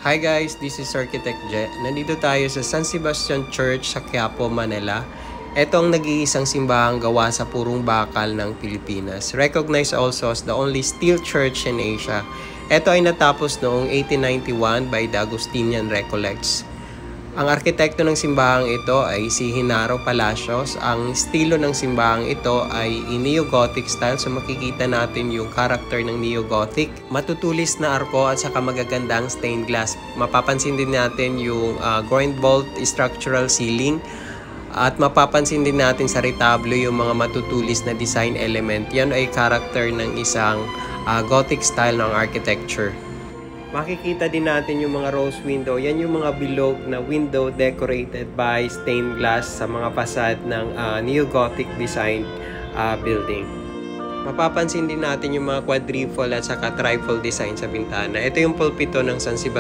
Hi guys, this is Architect Je. Nandito tayo sa San Sebastian Church sa Quiapo, Manila. Ito ang nag-iisang simbahang gawa sa purong bakal ng Pilipinas. Recognized also as the only steel church in Asia. Ito ay natapos noong 1891 by the Augustinian Recollects. Ang arkitekto ng simbahang ito ay si Genaro Palacios. Ang estilo ng simbahang ito ay Neo-Gothic style. So makikita natin yung character ng Neo-Gothic. Matutulis na arko at saka magagandang stained glass. Mapapansin din natin yung groin bolt structural ceiling. At mapapansin din natin sa retablo yung mga matutulis na design element. Yan ay character ng isang Gothic style ng architecture. Makikita din natin yung mga rose window. Yan yung mga bilog na window decorated by stained glass sa mga facade ng Neo-Gothic design building. Mapapansin din natin yung mga quadrifold at saka trifold design sa bintana. Ito yung pulpito ng San Sebastian.